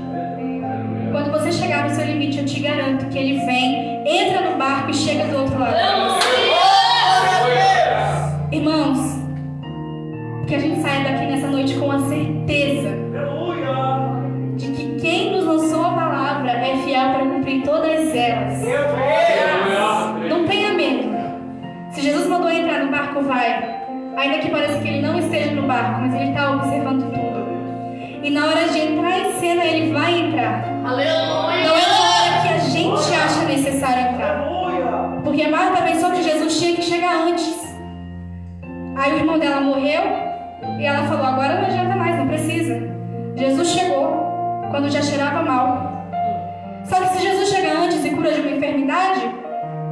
Quando você chegar no seu limite, eu te garanto que Ele vem, entra no barco e chega do outro lado. Irmãos, que a gente saia daqui nessa noite com a certeza de que quem nos lançou a palavra é fiel para cumprir todas elas. Não tenha medo. Se Jesus mandou entrar no barco, vai. Ainda que pareça que Ele não esteja no barco, mas Ele está observando tudo. E na hora de entrar em cena, Ele vai entrar. Aleluia! Não é na hora que a gente acha necessário entrar. Porque Marta pensou que Jesus tinha que chegar antes. Aí o irmão dela morreu e ela falou, agora não adianta mais, não precisa. Jesus chegou quando já cheirava mal. Só que se Jesus chega antes e cura de uma enfermidade,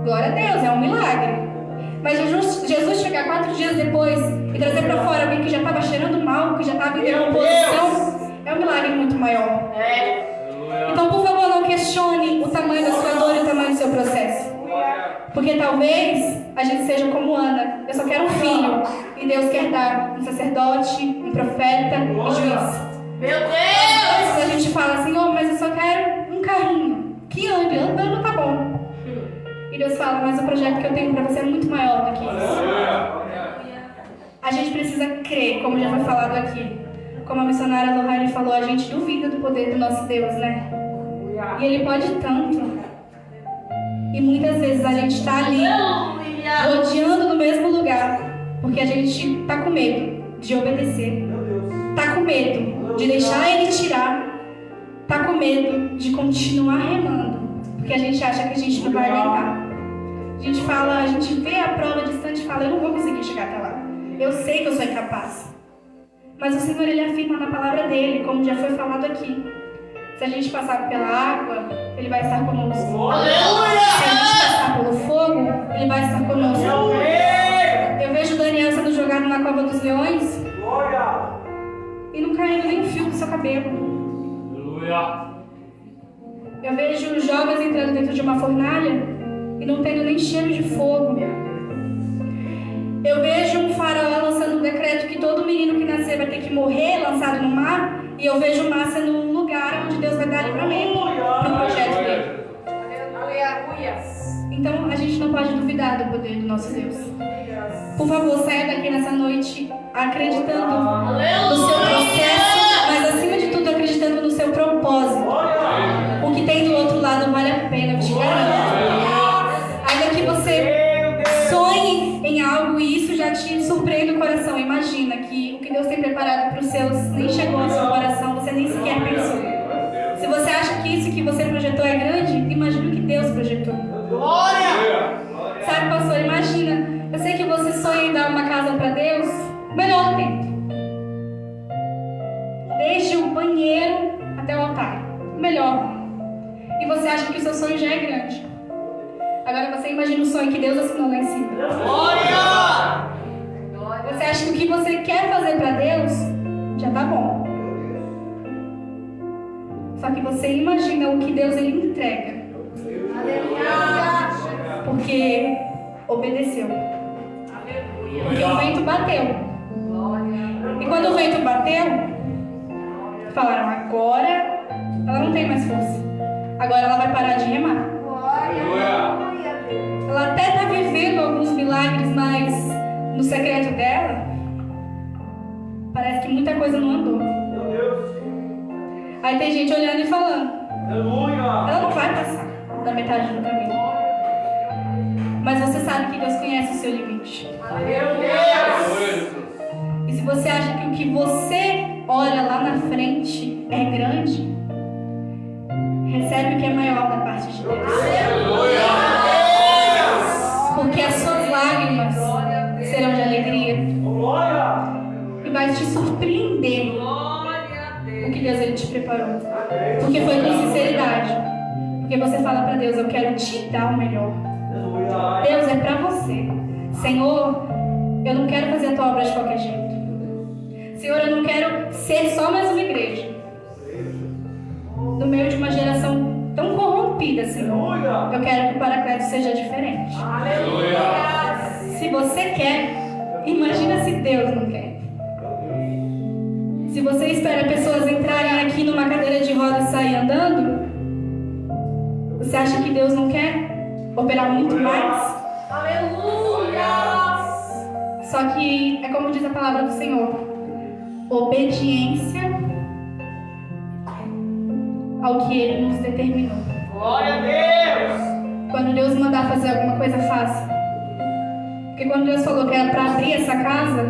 glória a Deus, é um milagre. Mas Jesus chegar 4 dias depois e trazer para fora alguém que já estava cheirando mal, que já estava em decomposição, é um milagre muito maior. Então, por favor, não questione o tamanho da sua dor e o tamanho do seu processo. Porque talvez a gente seja como Ana. Eu só quero um filho. E Deus quer dar um sacerdote, um profeta e juiz. Meu Às Deus! vezes a gente fala, Senhor, mas eu só quero um carrinho. Que ande, andando tá bom. E Deus fala, mas o projeto que eu tenho para você é muito maior do que isso. A gente precisa crer, como já foi falado aqui. Como a missionária Lohane falou, a gente duvida do poder do nosso Deus, né? E Ele pode tanto. E muitas vezes a gente está ali, rodeando no mesmo lugar, porque a gente está com medo de obedecer. Está com medo de deixar Ele tirar. Está com medo de continuar remando, porque a gente acha que a gente não vai aguentar. A gente fala, a gente vê a prova distante e fala, eu não vou conseguir chegar até lá. Eu sei que eu sou incapaz. Mas o Senhor, Ele afirma na palavra dEle, como já foi falado aqui. Se a gente passar pela água, Ele vai estar conosco. Aleluia! Se a gente passar pelo fogo, Ele vai estar conosco. Eu vejo Daniel sendo jogado na cova dos leões e não caindo nem um fio do seu cabelo. Eu vejo jovens entrando dentro de uma fornalha e não tendo nem cheiro de fogo. Eu vejo um faraó lançando um decreto que todo menino que nascer vai ter que morrer lançado no mar. E eu vejo o mar sendo um lugar onde Deus vai dar livramento para o projeto dele. Então a gente não pode duvidar do poder do nosso Deus. Por favor, saia daqui nessa noite acreditando no seu processo, mas acima de tudo acreditando no seu propósito. O que tem do outro lado vale a pena, eu te garanto. Ainda que você sonhe em algo e isso já te surpreende o coração. Imagina que o que Deus tem preparado para os seus nem chegou ao seu coração, você nem sequer pensou. Se você acha que isso que você projetou é grande, imagina o que Deus projetou. Sabe, pastor, imagina. Eu sei que você sonha em dar uma casa para Deus, o melhor tempo. Desde o banheiro até o altar. O melhor. E você acha que o seu sonho já é grande. Agora você imagina o sonho que Deus assinou lá em cima. Você acha que o que você quer fazer para Deus já tá bom. Só que você imagina o que Deus Ele entrega. Porque obedeceu. Porque o vento bateu. E quando o vento bateu, falaram, agora ela não tem mais força. Agora ela vai parar de remar. Ela até está vivendo alguns milagres, mas no secreto dela, parece que muita coisa não andou. Aí tem gente olhando e falando, ela não vai passar da metade do caminho. Mas você sabe que Deus conhece o seu limite. E se você acha que o que você ora lá na frente é grande, recebe o que é maior da parte de Deus. Porque as suas lágrimas serão de alegria. E vai te surpreender o que Deus Ele te preparou. Porque foi com sinceridade. Porque você fala para Deus, eu quero te dar o melhor. Deus, é para você. Senhor, eu não quero fazer a tua obra de qualquer jeito. Senhor, eu não quero ser só mais uma igreja. No meio de uma geração tão corrompida, Senhor. Eu quero que o Paracletos seja diferente. Se você quer, imagina se Deus não quer. Se você espera pessoas entrarem aqui numa cadeira de rodas e sair andando, você acha que Deus não quer operar muito mais? Só que é como diz a palavra do Senhor: obediência ao que Ele nos determinou. Glória a Deus! Quando Deus mandar fazer alguma coisa, faça. Porque quando Deus falou que era para abrir essa casa,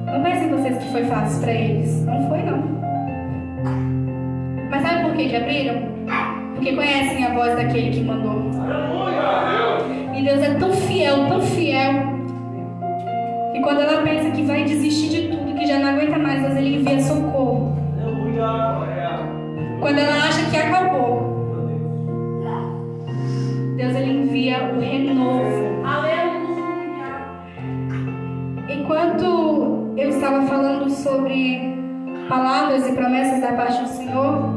não pensem vocês que foi fácil para eles. Não foi, não. Mas sabe por que abriram? Porque conhecem a voz daquele que mandou. E Deus é tão fiel, que quando ela pensa que vai desistir de tudo, que já não aguenta mais, Deus Ele envia socorro. Quando ela acha que acabou, Deus Ele envia o renovo. Enquanto eu estava falando sobre palavras e promessas da parte do Senhor,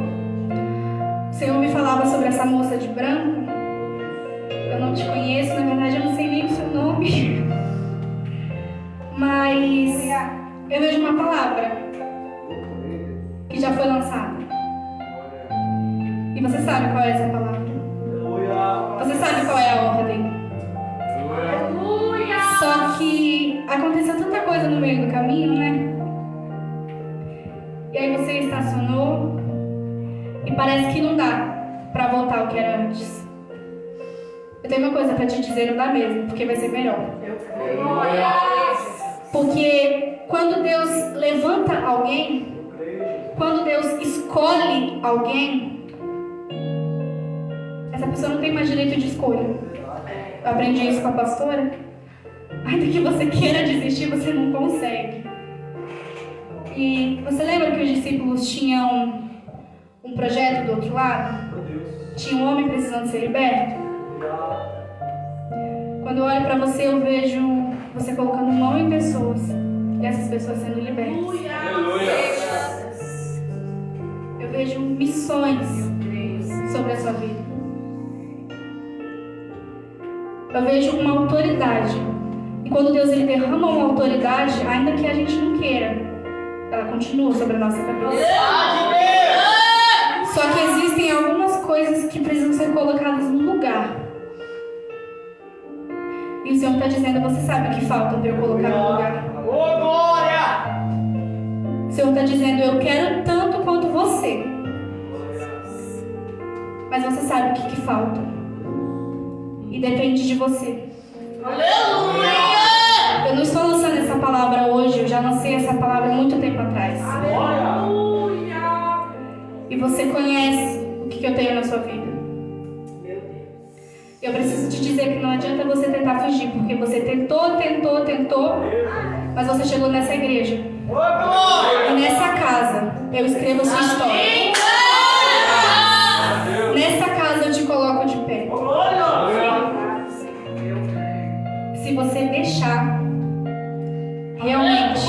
o Senhor me falava sobre essa moça de branco. Eu não te conheço, na verdade eu não sei nem o seu nome. Mas eu vejo uma palavra que já foi lançada. E você sabe qual é essa palavra. Você sabe qual é a ordem. Só que aconteceu tanta coisa no meio do caminho, né? E aí você estacionou e parece que não dá pra voltar ao que era antes. Eu tenho uma coisa pra te dizer, não dá mesmo, porque vai ser melhor. Porque quando Deus levanta alguém, quando Deus escolhe alguém, essa pessoa não tem mais direito de escolha. Eu aprendi isso com a pastora. Ainda que você queira desistir, você não consegue. E você lembra que os discípulos tinham um projeto do outro lado? Tinha um homem precisando ser liberto? Quando eu olho pra você, eu vejo você colocando mão em pessoas e essas pessoas sendo libertas. Eu vejo missões sobre a sua vida. Eu vejo uma autoridade. E quando Deus ele derrama uma autoridade, ainda que a gente não queira, ela continua sobre a nossa cabeça. Só que existem algumas coisas que precisam ser colocadas no lugar. E o Senhor está dizendo, você sabe o que falta para eu colocar no lugar. O Senhor está dizendo, eu quero tanto quanto você. Mas você sabe o que falta. E depende de você. Eu não estou lançando essa palavra hoje, eu já lancei essa palavra há muito tempo atrás. E você conhece o que eu tenho na sua vida. Eu preciso te dizer que não adianta você tentar fugir, porque você tentou, mas você chegou nessa igreja. E nessa casa, eu escrevo a sua história. Nessa casa eu te coloco de pé. Se você deixar, realmente,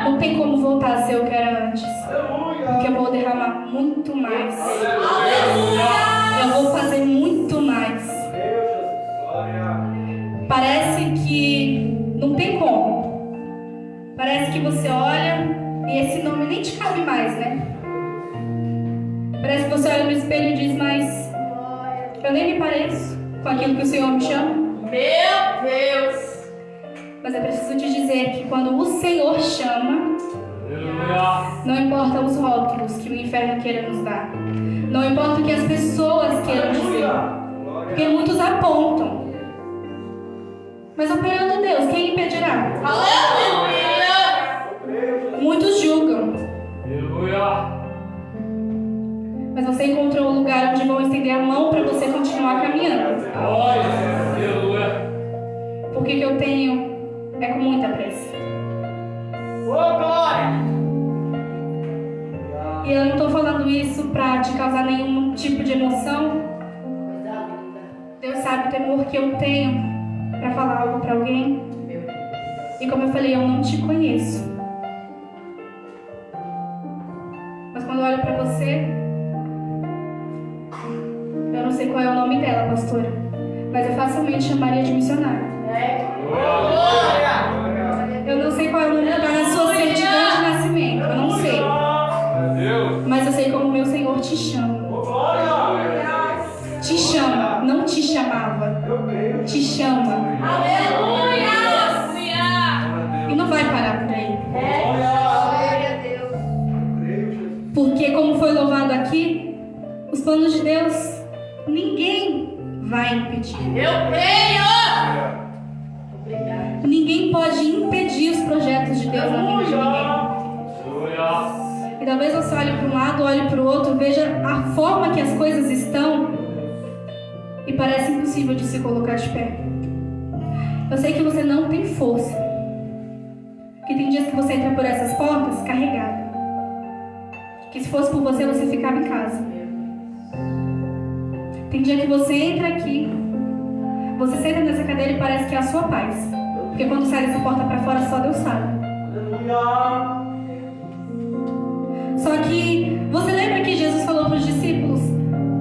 não tem como voltar a ser o que era antes. Porque eu vou derramar muito mais. Eu vou fazer muito mais. Parece que não tem como. Parece que você olha e esse nome nem te cabe mais, né? Parece que você olha no espelho e diz, mas eu nem me pareço com aquilo que o Senhor me chama. Meu Deus! Mas eu preciso te dizer que quando o Senhor chama, não importa os rótulos que o inferno queira nos dar. Não importa o que as pessoas queiram dizer. Porque muitos apontam. Mas operando Deus, quem impedirá? Aleluia! Muitos julgam. Mas você encontrou um lugar onde vão estender a mão para você continuar caminhando. Porque o que eu tenho é com muita pressa. E eu não estou falando isso para te causar nenhum tipo de emoção. Deus sabe o temor que eu tenho para falar algo para alguém. E como eu falei, eu não te conheço. Mas quando eu olho para você, eu não sei qual é o nome dela, pastora, mas eu facilmente chamaria de missionário. Eu não sei qual é o nome dela na sua certidão de nascimento, eu não sei. Mas eu sei como o meu Senhor te chama. Te chama, não te chamava. Te chama. Aleluia! E não vai parar por aí. Porque como foi louvado aqui, os planos de Deus, ninguém vai impedir. Eu creio! Ninguém pode impedir os projetos de Deus na vida de ninguém. E talvez você olhe para um lado, olhe para o outro, veja a forma que as coisas estão e parece impossível de se colocar de pé. Eu sei que você não tem força. Que tem dias que você entra por essas portas carregado. Que se fosse por você, você ficava em casa. Tem dia que você entra aqui, você senta nessa cadeira e parece que é a sua paz. Porque quando sai dessa porta para fora, só Deus sabe. Só que você lembra que Jesus falou para os discípulos: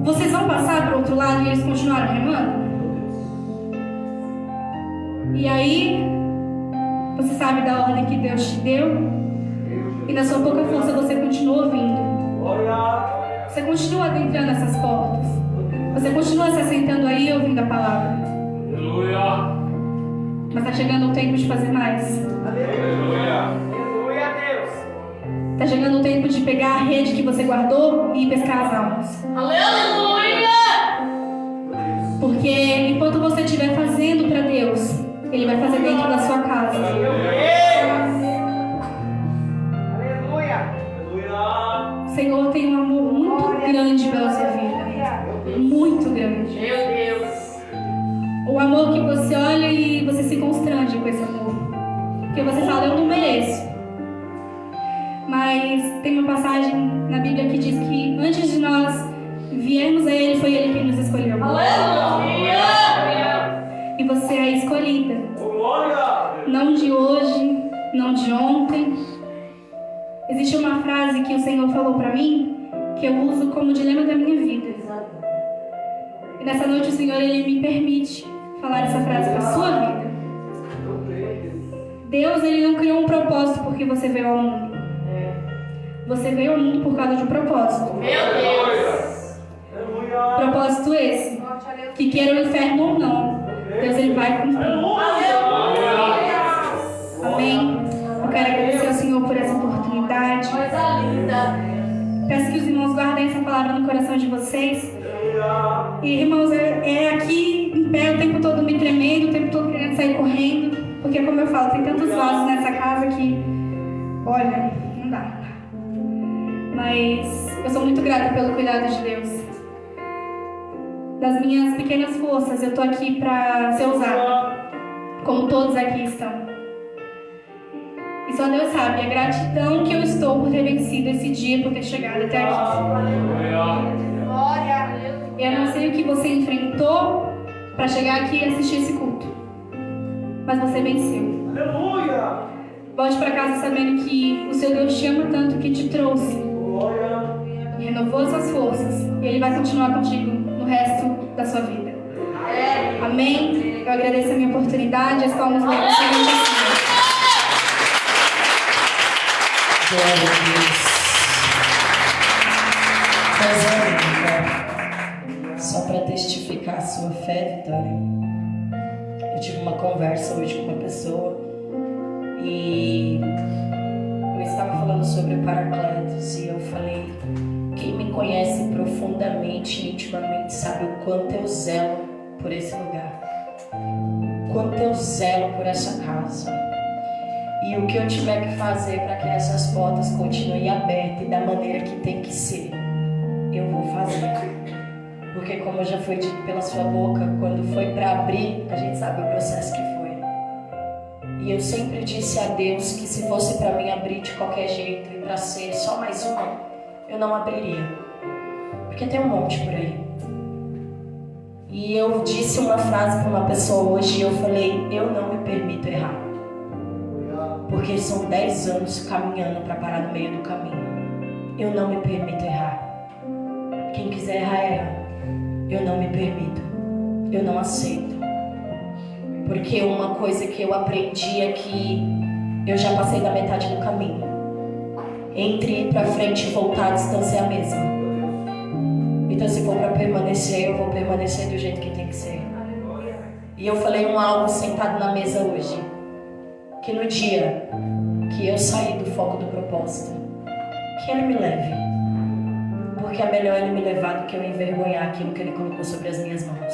vocês vão passar para o outro lado, e eles continuaram remando? E aí, você sabe da ordem que Deus te deu, e na sua pouca força você continua ouvindo. Você continua adentrando essas portas. Você continua se assentando aí ouvindo a palavra. Mas está chegando o tempo de fazer mais. Está chegando o tempo de pegar a rede que você guardou e ir pescar as almas. Aleluia! Porque enquanto você estiver fazendo para Deus, Ele vai fazer dentro da sua casa. O Senhor tem um amor muito grande pela sua vida. Muito grande. Meu Deus! O amor que você olha e você se constrange com esse amor. Porque você fala, eu não mereço. Mas tem uma passagem na Bíblia que diz que antes de nós viermos a Ele, foi Ele quem nos escolheu. Aleluia! E você é a escolhida. Não de hoje, não de ontem. Existe uma frase que o Senhor falou para mim, que eu uso como dilema da minha vida. E nessa noite o Senhor, Ele me permite falar essa frase para a sua vida. Deus, Ele não criou um propósito porque você veio ao mundo. Você veio ao mundo por causa de um propósito. Meu Deus! Propósito esse, que queira o inferno ou não, Deus, Ele vai cumprir. Amém? Eu quero agradecer ao Senhor por essa oportunidade. Coisa linda! Peço que os irmãos guardem essa palavra no coração de vocês. E irmãos, é aqui em pé o tempo todo me tremendo, o tempo todo querendo sair correndo. Porque como eu falo, tem tantos vasos nessa casa que, olha, não dá. Mas eu sou muito grata pelo cuidado de Deus. Das minhas pequenas forças, eu tô aqui para ser usada, como todos aqui estão. E só Deus sabe a gratidão que eu estou por ter vencido esse dia, por ter chegado até aqui. Eu não sei o que você enfrentou para chegar aqui e assistir esse culto, mas você venceu. Volte para casa sabendo que o seu Deus te ama tanto que te trouxe, renovou suas forças, e Ele vai continuar contigo no resto da sua vida. Amém? Eu agradeço a minha oportunidade, as palmas vão para Senhor. Glória a Deus. Mas só para testificar a sua fé, Vitória, eu tive uma conversa hoje com uma pessoa e eu estava falando sobre o Paracletos e eu falei, quem me conhece profundamente, intimamente, sabe o quanto eu zelo por esse lugar, o quanto eu zelo por essa casa. E o que eu tiver que fazer para que essas portas continuem abertas e da maneira que tem que ser, eu vou fazer. Porque como já foi dito pela sua boca, quando foi para abrir, a gente sabe o processo que foi. E eu sempre disse a Deus que se fosse para mim abrir de qualquer jeito e para ser só mais uma, eu não abriria. Porque tem um monte por aí. E eu disse uma frase para uma pessoa hoje e eu falei, eu não me permito errar. Porque são 10 anos caminhando para parar no meio do caminho. Eu não me permito errar. Quem quiser errar, erra. Eu não me permito. Eu não aceito. Porque uma coisa que eu aprendi é que eu já passei da metade do caminho. Entre ir para frente e voltar, a distância é a mesma. Então se for para permanecer, eu vou permanecer do jeito que tem que ser. E eu falei algo sentado na mesa hoje. Que no dia que eu sair do foco do propósito, que Ele me leve. Porque é melhor Ele me levar do que eu envergonhar aquilo que Ele colocou sobre as minhas mãos.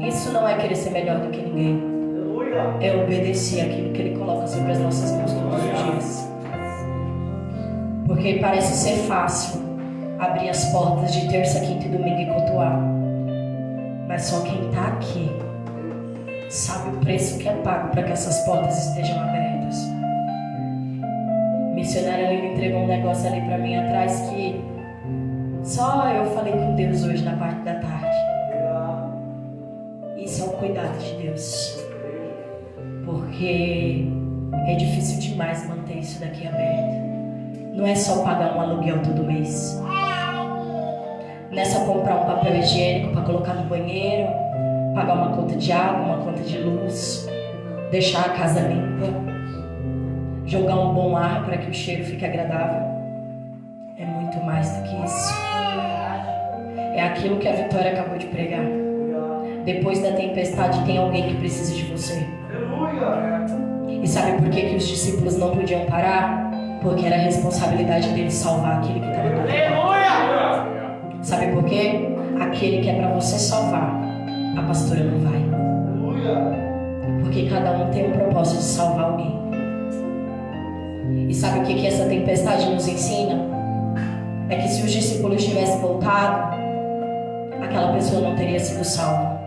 Isso não é querer ser melhor do que ninguém. É obedecer aquilo que Ele coloca sobre as nossas mãos todos os dias. Porque parece ser fácil abrir as portas de terça, quinta e domingo e cultuar. Mas só quem está aqui sabe o preço que é pago para que essas portas estejam abertas. A missionária ali me entregou um negócio ali para mim atrás que só eu falei com Deus hoje na parte da tarde. Isso é o cuidado de Deus. Porque é difícil demais manter isso daqui aberto. Não é só pagar um aluguel todo mês. Não é só comprar um papel higiênico para colocar no banheiro, pagar uma conta de água, uma conta de luz, deixar a casa limpa, jogar um bom ar para que o cheiro fique agradável. É muito mais do que isso. É aquilo que a Vitória acabou de pregar. Depois da tempestade tem alguém que precisa de você. E sabe por que os discípulos não podiam parar? Porque era a responsabilidade deles salvar aquele que estava doente. Sabe por quê? Aquele que é para você salvar, a pastora não vai. Porque cada um tem um propósito de salvar alguém. E sabe o que essa tempestade nos ensina? É que se os discípulos tivessem voltado, aquela pessoa não teria sido salva.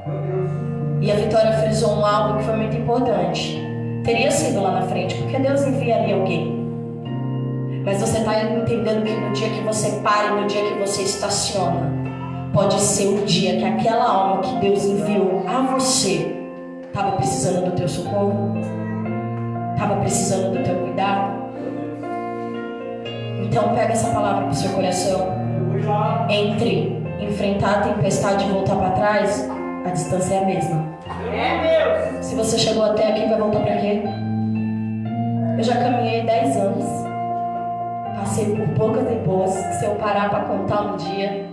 E a Vitória frisou algo que foi muito importante. Teria sido lá na frente, porque Deus enviaria alguém. Mas você está entendendo que no dia que você para e no dia que você estaciona, pode ser o dia que aquela alma que Deus enviou a você estava precisando do teu socorro, estava precisando do teu cuidado. Então pega essa palavra para o seu coração. Entre enfrentar a tempestade e voltar para trás, a distância é a mesma. Se você chegou até aqui, vai voltar para quê? Eu já caminhei 10 anos. Passei por poucas e boas. Se eu parar para contar um dia,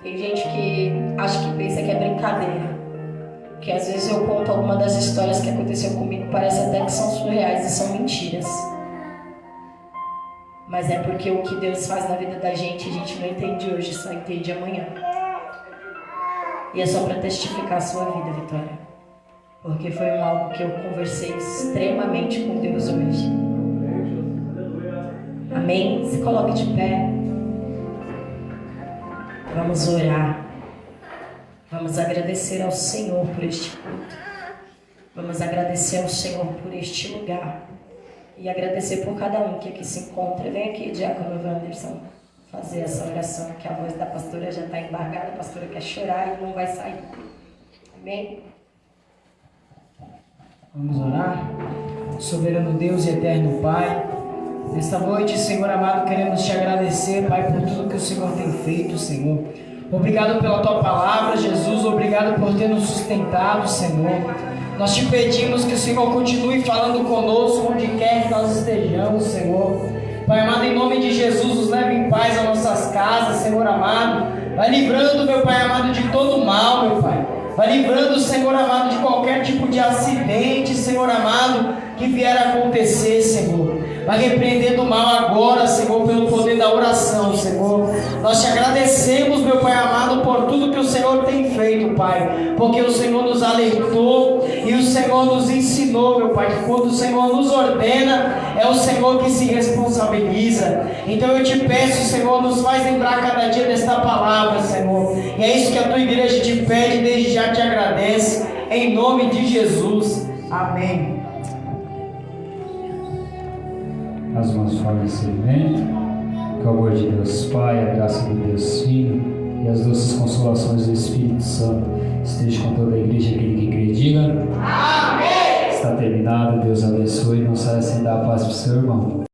tem gente que acha que pensa que é brincadeira. Que às vezes eu conto alguma das histórias que aconteceu comigo, parece até que são surreais e são mentiras. Mas é porque o que Deus faz na vida da gente, a gente não entende hoje, só entende amanhã. E é só para testificar a sua vida, Vitória. Porque foi algo que eu conversei extremamente com Deus hoje. Amém? Se coloque de pé. Vamos orar. Vamos agradecer ao Senhor por este culto. Vamos agradecer ao Senhor por este lugar. E agradecer por cada um que aqui se encontra. Vem aqui, Diácono Wanderson, fazer essa oração, que a voz da pastora já está embargada. A pastora quer chorar e não vai sair. Amém? Vamos orar. Soberano Deus e eterno Pai, nesta noite, Senhor amado, queremos te agradecer, Pai, por tudo que o Senhor tem feito, Senhor. Obrigado pela Tua palavra, Jesus. Obrigado por ter nos sustentado, Senhor. Nós te pedimos que o Senhor continue falando conosco onde quer que nós estejamos, Senhor. Pai amado, em nome de Jesus, nos leve em paz às nossas casas, Senhor amado. Vai livrando, meu Pai amado, de todo mal, meu Pai. Vai livrando, Senhor amado, de qualquer tipo de acidente, Senhor amado, que vier a acontecer, Senhor. Vai repreendendo o mal agora, Senhor, pelo poder da oração, Senhor. Nós te agradecemos, meu Pai amado, por tudo que o Senhor tem feito, Pai. Porque o Senhor nos alertou e o Senhor nos ensinou, meu Pai, que quando o Senhor nos ordena, é o Senhor que se responsabiliza. Então eu te peço, Senhor, nos faz lembrar cada dia desta palavra, Senhor. E é isso que a tua igreja te pede, desde já te agradece. Em nome de Jesus. Amém. As mãos fornecimento, que o amor de Deus Pai, a graça de Deus Filho e as doces consolações do Espírito Santo esteja com toda a igreja, aquele que crê, diga amém. Está terminado, Deus abençoe, não saia sem dar a paz para o seu irmão.